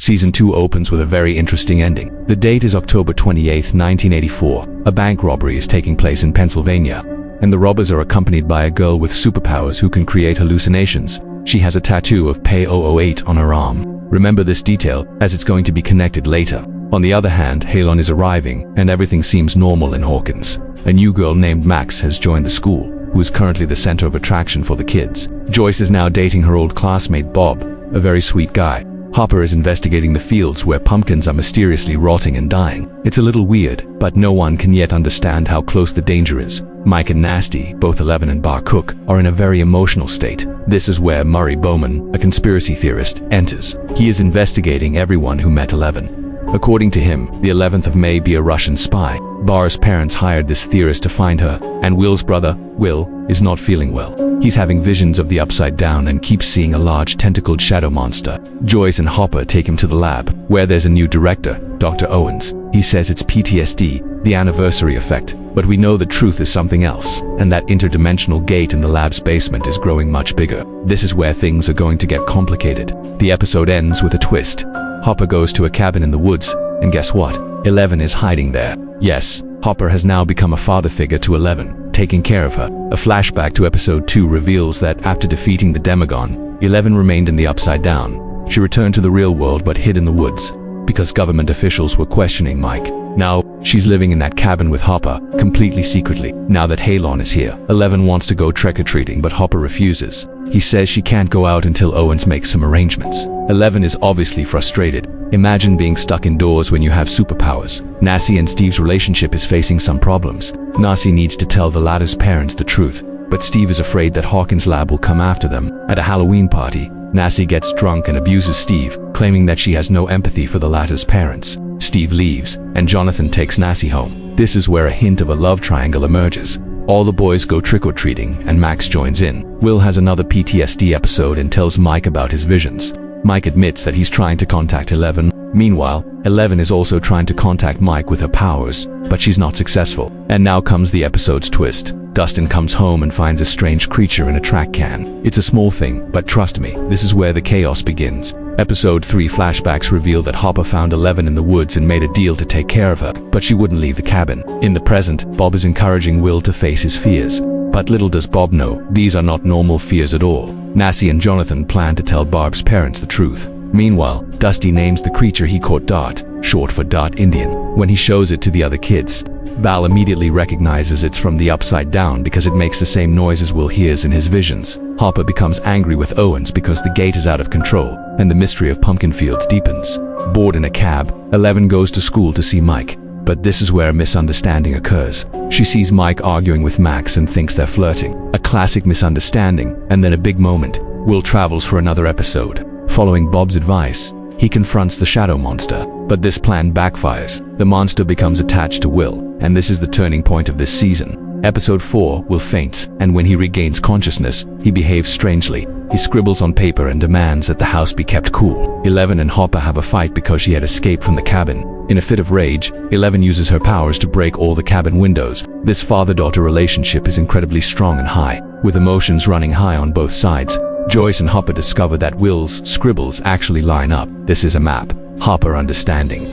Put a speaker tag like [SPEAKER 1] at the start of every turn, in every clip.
[SPEAKER 1] Season 2 opens with a very interesting ending. The date is October 28, 1984. A bank robbery is taking place in Pennsylvania, and the robbers are accompanied by a girl with superpowers who can create hallucinations. She has a tattoo of Pay 008 on her arm. Remember this detail, as it's going to be connected later. On the other hand, Halon is arriving, and everything seems normal in Hawkins. A new girl named Max has joined the school, who is currently the center of attraction for the kids. Joyce is now dating her old classmate Bob, a very sweet guy. Hopper is investigating the fields where pumpkins are mysteriously rotting and dying. It's a little weird, but no one can yet understand how close the danger is. Mike and Nasty, both 11 and Bar Cook, are in a very emotional state. This is where Murray Bowman, a conspiracy theorist, enters. He is investigating everyone who met 11. According to him, the 11th may be a Russian spy. Bar's parents hired this theorist to find her, and Will's brother, Will, is not feeling well. He's having visions of the Upside Down and keeps seeing a large tentacled shadow monster. Joyce and Hopper take him to the lab, where there's a new director, Dr. Owens. He says it's PTSD, the anniversary effect, but we know the truth is something else, and that interdimensional gate in the lab's basement is growing much bigger. This is where things are going to get complicated. The episode ends with a twist. Hopper goes to a cabin in the woods, and guess what? 11 is hiding there. Yes, Hopper has now become a father figure to 11, taking care of her. A flashback to episode 2 reveals that after defeating the Demagon, 11 remained in the Upside Down. She returned to the real world but hid in the woods, because government officials were questioning Mike. Now, she's living in that cabin with Hopper, completely secretly. Now that Halon is here, 11 wants to go trick-or-treating, but Hopper refuses. He says she can't go out until Owens makes some arrangements. 11 is obviously frustrated. Imagine being stuck indoors when you have superpowers. Nassie and Steve's relationship is facing some problems. Nassie needs to tell the latter's parents the truth, but Steve is afraid that Hawkins' lab will come after them. At a Halloween party, Nassie gets drunk and abuses Steve, claiming that she has no empathy for the latter's parents. Steve leaves, and Jonathan takes Nassie home. This is where a hint of a love triangle emerges. All the boys go trick-or-treating, and Max joins in. Will has another PTSD episode and tells Mike about his visions. Mike admits that he's trying to contact 11. Meanwhile, 11 is also trying to contact Mike with her powers, but she's not successful. And now comes the episode's twist. Dustin comes home and finds a strange creature in a track can. It's a small thing, but trust me, this is where the chaos begins. Episode 3 flashbacks reveal that Hopper found 11 in the woods and made a deal to take care of her, but she wouldn't leave the cabin. In the present, Bob is encouraging Will to face his fears. But little does Bob know, these are not normal fears at all. Nassie and Jonathan plan to tell Barb's parents the truth. Meanwhile, Dusty names the creature he caught Dart, short for Dart Indian. When he shows it to the other kids, Val immediately recognizes it's from the Upside Down because it makes the same noise as Will hears in his visions. Hopper becomes angry with Owens because the gate is out of control, and the mystery of Pumpkin Fields deepens. Bored in a cab, 11 goes to school to see Mike. But this is where a misunderstanding occurs. She sees Mike arguing with Max and thinks they're flirting. A classic misunderstanding, and then a big moment. Will travels for another episode. Following Bob's advice, he confronts the shadow monster, but this plan backfires. The monster becomes attached to Will, and this is the turning point of this season. Episode 4, Will faints, and when he regains consciousness, he behaves strangely. He scribbles on paper and demands that the house be kept cool. 11 and Hopper have a fight because she had escaped from the cabin. In a fit of rage, 11 uses her powers to break all the cabin windows. This father-daughter relationship is incredibly strong and high, with emotions running high on both sides. Joyce and Hopper discover that Will's scribbles actually line up. This is a map. Hopper understanding.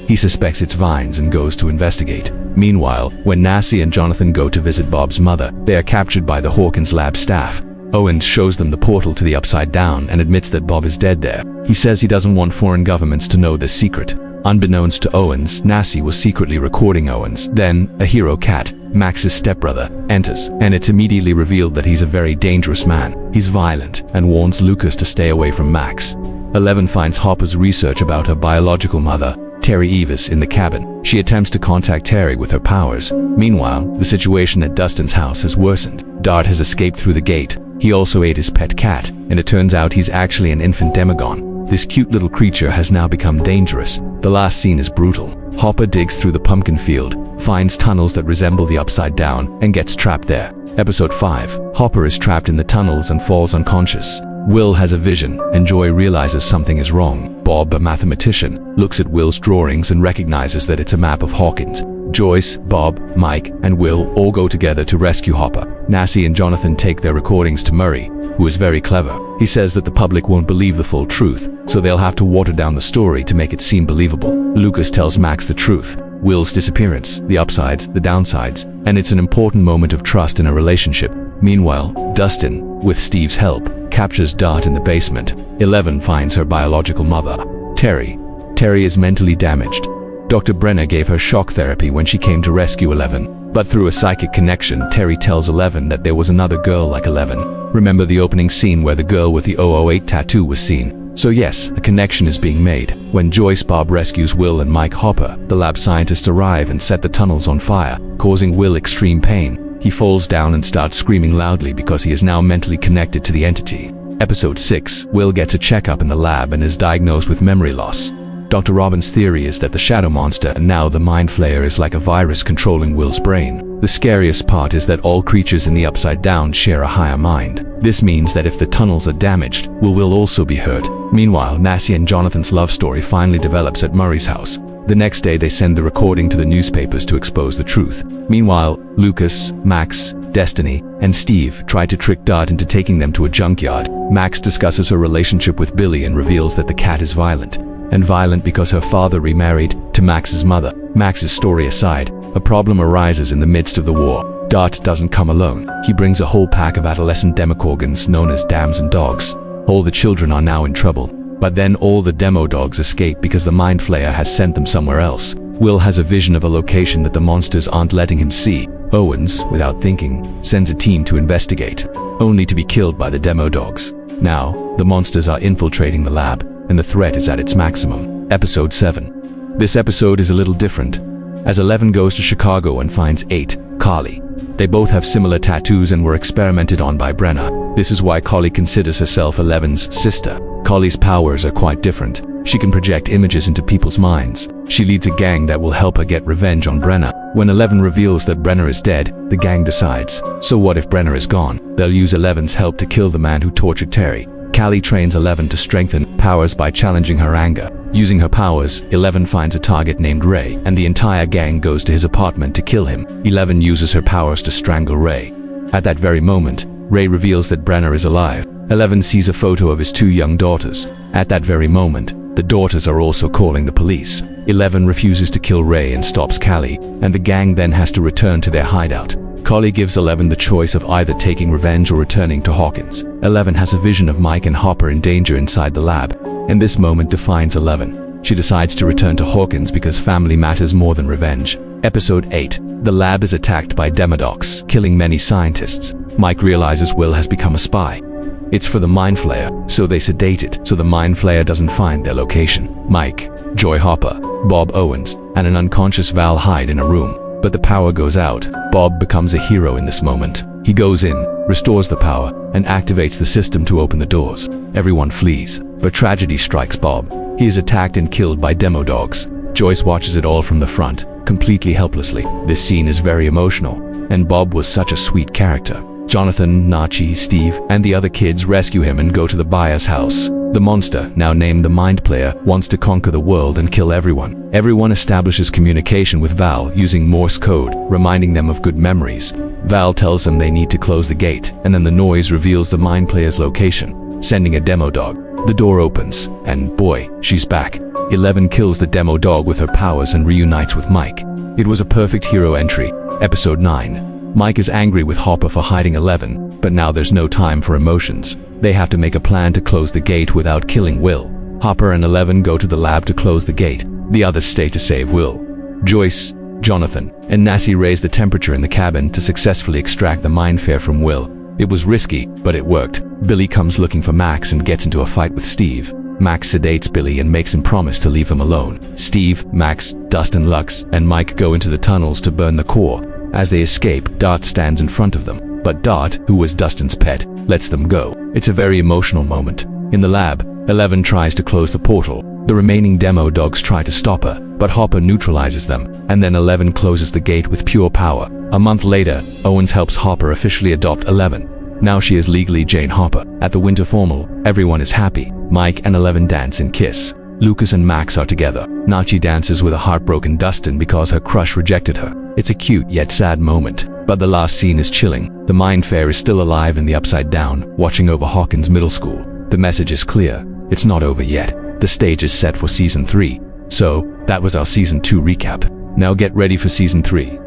[SPEAKER 1] He suspects it's vines and goes to investigate. Meanwhile, when Nassie and Jonathan go to visit Bob's mother, they are captured by the Hawkins lab staff. Owens shows them the portal to the Upside Down and admits that Bob is dead there. He says he doesn't want foreign governments to know this secret. Unbeknownst to Owens, Nassie was secretly recording Owens. Then, a hero cat, Max's stepbrother, enters, and it's immediately revealed that he's a very dangerous man. He's violent and warns Lucas to stay away from Max. 11 finds Hopper's research about her biological mother, Terry Evis, in the cabin. She attempts to contact Terry with her powers. Meanwhile, the situation at Dustin's house has worsened. Dart has escaped through the gate. He also ate his pet cat, and it turns out he's actually an infant Demagon. This cute little creature has now become dangerous. The last scene is brutal. Hopper digs through the pumpkin field, finds tunnels that resemble the Upside Down, and gets trapped there. Episode 5. Hopper is trapped in the tunnels and falls unconscious. Will has a vision, and Joy realizes something is wrong. Bob, a mathematician, looks at Will's drawings and recognizes that it's a map of Hawkins. Joyce, Bob, Mike, and Will all go together to rescue Hopper. Nassie and Jonathan take their recordings to Murray, who is very clever. He says that the public won't believe the full truth, so they'll have to water down the story to make it seem believable. Lucas tells Max the truth, Will's disappearance, the upsides, the downsides, and it's an important moment of trust in a relationship. Meanwhile, Dustin, with Steve's help, captures Dart in the basement. 11 finds her biological mother, Terry. Terry is mentally damaged. Dr. Brenner gave her shock therapy when she came to rescue 11. But through a psychic connection, Terry tells 11 that there was another girl like 11. Remember the opening scene where the girl with the 008 tattoo was seen? So yes, a connection is being made. When Joyce Bob rescues Will and Mike Hopper, the lab scientists arrive and set the tunnels on fire, causing Will extreme pain. He falls down and starts screaming loudly because he is now mentally connected to the entity. Episode 6, Will gets a checkup in the lab and is diagnosed with memory loss. Dr. Robin's theory is that the Shadow Monster and now the Mind Flayer is like a virus controlling Will's brain. The scariest part is that all creatures in the Upside Down share a higher mind. This means that if the tunnels are damaged, Will also be hurt. Meanwhile, Nassie and Jonathan's love story finally develops at Murray's house. The next day they send the recording to the newspapers to expose the truth. Meanwhile, Lucas, Max, Destiny, and Steve try to trick Dart into taking them to a junkyard. Max discusses her relationship with Billy and reveals that the cat is violent. And violent because her father remarried to Max's mother. Max's story aside, a problem arises in the midst of the war. Dart doesn't come alone. He brings a whole pack of adolescent Demogorgons known as Dams and Dogs. All the children are now in trouble. But then all the Demo Dogs escape because the Mind Flayer has sent them somewhere else. Will has a vision of a location that the monsters aren't letting him see. Owens, without thinking, sends a team to investigate, only to be killed by the Demo Dogs. Now, the monsters are infiltrating the lab, and the threat is at its maximum. Episode 7. This episode is a little different, as 11 goes to Chicago and finds 8, Carly. They both have similar tattoos and were experimented on by Brenner. This is why Carly considers herself 11's sister. Carly's powers are quite different. She can project images into people's minds. She leads a gang that will help her get revenge on Brenner. When 11 reveals that Brenner is dead, the gang decides, so what if Brenner is gone? They'll use 11's help to kill the man who tortured Terry. Callie trains 11 to strengthen powers by challenging her anger. Using her powers, 11 finds a target named Ray, and the entire gang goes to his apartment to kill him. 11 uses her powers to strangle Ray. At that very moment, Ray reveals that Brenner is alive. 11 sees a photo of his 2 young daughters. At that very moment, the daughters are also calling the police. 11 refuses to kill Ray and stops Callie, and the gang then has to return to their hideout. Carly gives 11 the choice of either taking revenge or returning to Hawkins. 11 has a vision of Mike and Hopper in danger inside the lab, and this moment defines 11. She decides to return to Hawkins because family matters more than revenge. Episode 8. The lab is attacked by Demodocs, killing many scientists. Mike realizes Will has become a spy. It's for the Mind Flayer, so they sedate it so the Mind Flayer doesn't find their location. Mike, Joy Hopper, Bob Owens, and an unconscious Val hide in a room. But the power goes out. Bob becomes a hero in this moment. He goes in, restores the power, and activates the system to open the doors. Everyone flees, but tragedy strikes Bob. He is attacked and killed by Demodogs. Joyce watches it all from the front, completely helplessly. This scene is very emotional, and Bob was such a sweet character. Jonathan, Nachi, Steve, and the other kids rescue him and go to the buyer's house. The monster, now named the Mind Flayer, wants to conquer the world and kill everyone. Everyone establishes communication with Val using Morse code, reminding them of good memories. Val tells them they need to close the gate, and then the noise reveals the Mind Flayer's location, sending a Demo Dog. The door opens, and boy, she's back. 11 kills the Demo Dog with her powers and reunites with Mike. It was a perfect hero entry. Episode 9. Mike is angry with Hopper for hiding 11, but now there's no time for emotions. They have to make a plan to close the gate without killing Will. Hopper and 11 go to the lab to close the gate. The others stay to save Will. Joyce, Jonathan, and Nassie raise the temperature in the cabin to successfully extract the Mind Flayer from Will. It was risky, but it worked. Billy comes looking for Max and gets into a fight with Steve. Max sedates Billy and makes him promise to leave him alone. Steve, Max, Dustin, Lux, and Mike go into the tunnels to burn the core. As they escape, Dart stands in front of them. But Dart, who was Dustin's pet, lets them go. It's a very emotional moment. In the lab, 11 tries to close the portal. The remaining Demo Dogs try to stop her, but Hopper neutralizes them, and then 11 closes the gate with pure power. A month later, Owens helps Hopper officially adopt 11. Now she is legally Jane Hopper. At the winter formal, everyone is happy. Mike and 11 dance and kiss. Lucas and Max are together. Nachi dances with a heartbroken Dustin because her crush rejected her. It's a cute yet sad moment. But the last scene is chilling. The Mind Fair is still alive in the Upside Down, watching over Hawkins Middle School. The message is clear. It's not over yet. The stage is set for Season 3. So, that was our Season 2 recap. Now get ready for Season 3.